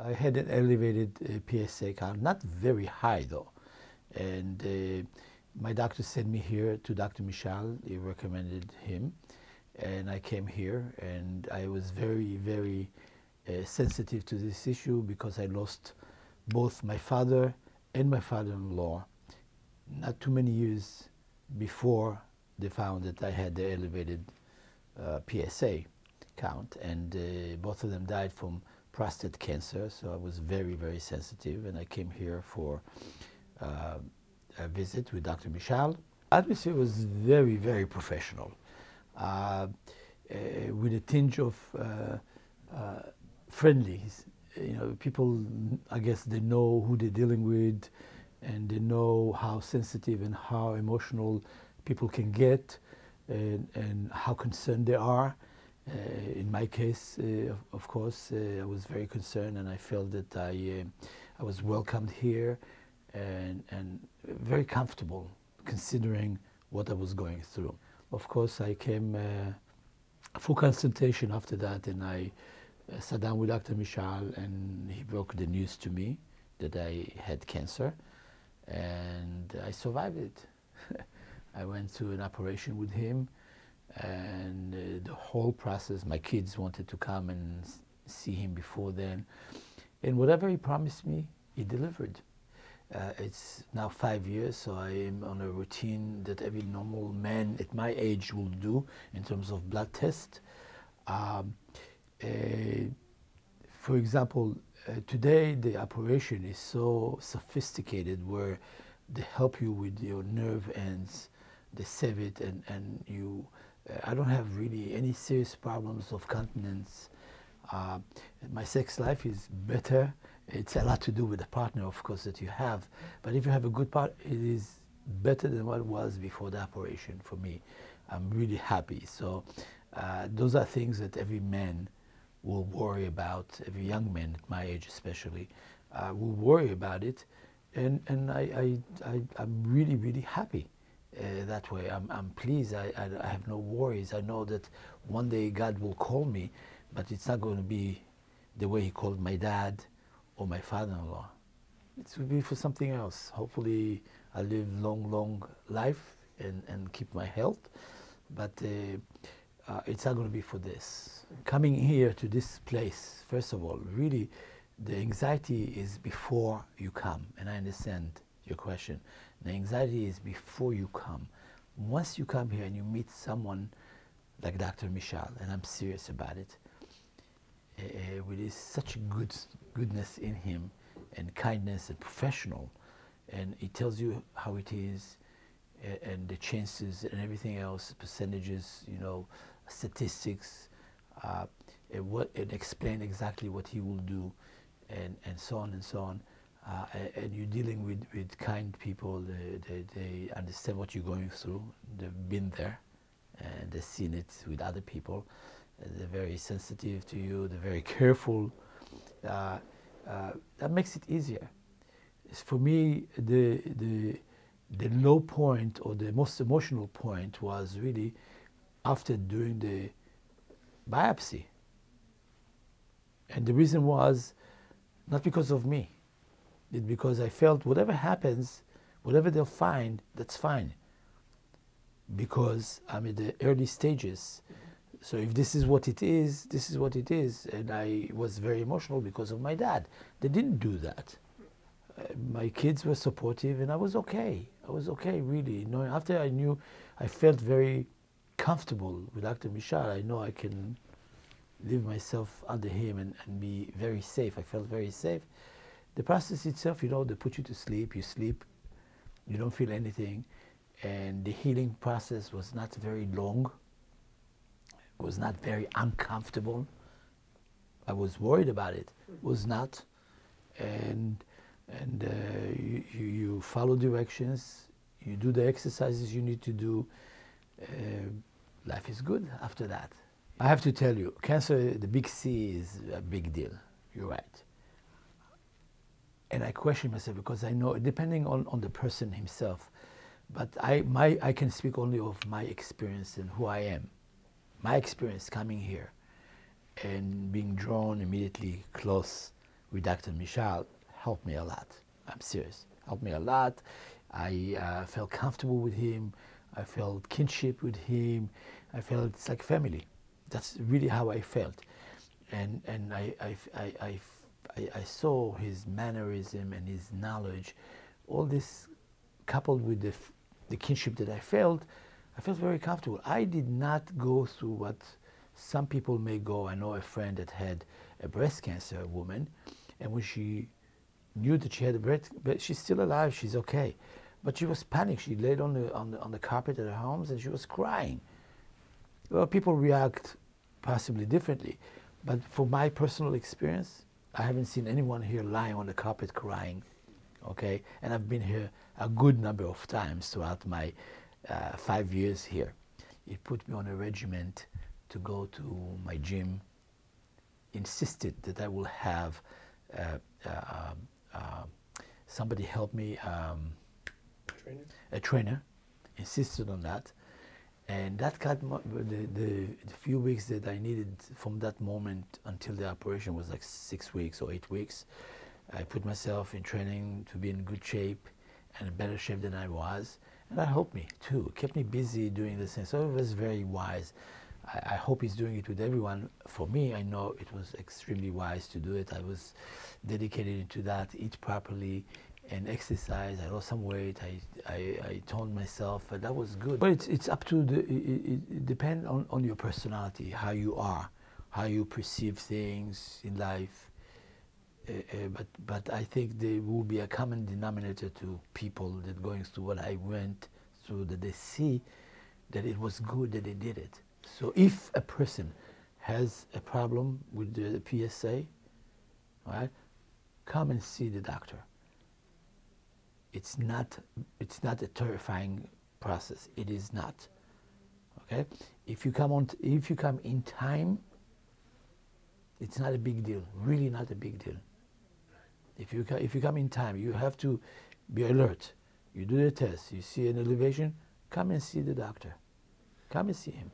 I had an elevated PSA count, not very high though. And my doctor sent me here to Dr. Michel. He recommended him. And I came here, and I was very, very sensitive to this issue because I lost both my father and my father-in-law not too many years before they found that I had the elevated PSA count. And both of them died from prostate cancer, so I was very, very sensitive. And I came here for a visit with Dr. Michel. The atmosphere was very, very professional. With a tinge of friendly. You know, people, I guess they know who they're dealing with, and they know how sensitive and how emotional people can get, and how concerned they are. In my case, of course, I was very concerned, and I felt that I was welcomed here, and very comfortable considering what I was going through. Of course, I came full consultation after that, and I sat down with Dr. Michel, and he broke the news to me that I had cancer, and I survived it. I went through an operation with him, and the whole process, my kids wanted to come and see him before then, and whatever he promised me, he delivered. It's now 5 years, so I am on a routine that every normal man at my age will do in terms of blood test. For example, today the operation is so sophisticated where they help you with your nerve ends, they save it, and you, I don't have really any serious problems of continence. My sex life is better. It's a lot to do with the partner, of course, that you have. But if you have a good partner, it is better than what it was before the operation for me. I'm really happy. So those are things that every man will worry about, every young man at my age especially, will worry about it. And I'm really, really happy that way. I'm pleased. I have no worries. I know that one day God will call me, but it's not going to be the way he called my dad or my father-in-law. It will be for something else. Hopefully I'll live long life and keep my health, but it's not going to be for this. Coming here to this place, first of all, really the anxiety is before you come, and I understand your question. The anxiety is before you come. Once you come here and you meet someone like Dr. Michel, and I'm serious about it, with such goodness in him, and kindness and professional, and he tells you how it is, and the chances and everything else, percentages, you know, statistics, and explain exactly what he will do, and so on and so on. And you're dealing with kind people. They understand what you're going through. They've been there, and they've seen it with other people. They're very sensitive to you. They're very careful. That makes it easier. For me, the low point, or the most emotional point, was really after doing the biopsy. And the reason was not because of me. It's because I felt whatever happens, whatever they'll find, that's fine. Because I'm in the early stages. So if this is what it is, this is what it is. And I was very emotional because of my dad. They didn't do that. My kids were supportive, and I was okay. I was okay, really. You know, after I knew, I felt very comfortable with Dr. Michel. I know I can live myself under him and be very safe. I felt very safe. The process itself, you know, they put you to sleep, you don't feel anything. And the healing process was not very long. It was not very uncomfortable. I was worried about it. It was not. And you follow directions, you do the exercises you need to do. Life is good after that. I have to tell you, cancer, the big C, is a big deal. You're right. And I question myself because I know, depending on the person himself, but I can speak only of my experience and who I am. My experience coming here and being drawn immediately close with Dr. Michel helped me a lot. I'm serious. Helped me a lot. I felt comfortable with him. I felt kinship with him. I felt it's like family. That's really how I felt. And I saw his mannerism and his knowledge. All this coupled with the kinship that I felt very comfortable. I did not go through what some people may go. I know a friend that had a breast cancer, a woman, and when she knew that she had a breast, but she's still alive, she's okay. But she was panicked. She laid on the carpet at her homes and she was crying. Well, people react possibly differently, but for my personal experience, I haven't seen anyone here lying on the carpet crying, okay? And I've been here a good number of times throughout my 5 years here. It put me on a regimen to go to my gym, insisted that I will have somebody help me, a trainer, insisted on that. And that got the few weeks that I needed from that moment until the operation was like 6 weeks or 8 weeks. I put myself in training to be in good shape and in better shape than I was. And that helped me too. It kept me busy doing this thing. So it was very wise. I hope he's doing it with everyone. For me, I know it was extremely wise to do it. I was dedicated to that, eat properly and exercise. I lost some weight. I toned myself, but that was good. But it's up to it depends on your personality, how you are, how you perceive things in life. But I think there will be a common denominator to people that going through what I went through, that they see that it was good that they did it. So if a person has a problem with the PSA, right, come and see the doctor. It's not a terrifying process. It is not. Okay? If you come in time, it's not a big deal. Really not a big deal. If you come in time, you have to be alert. You do the test. You see an elevation, come and see the doctor. Come and see him.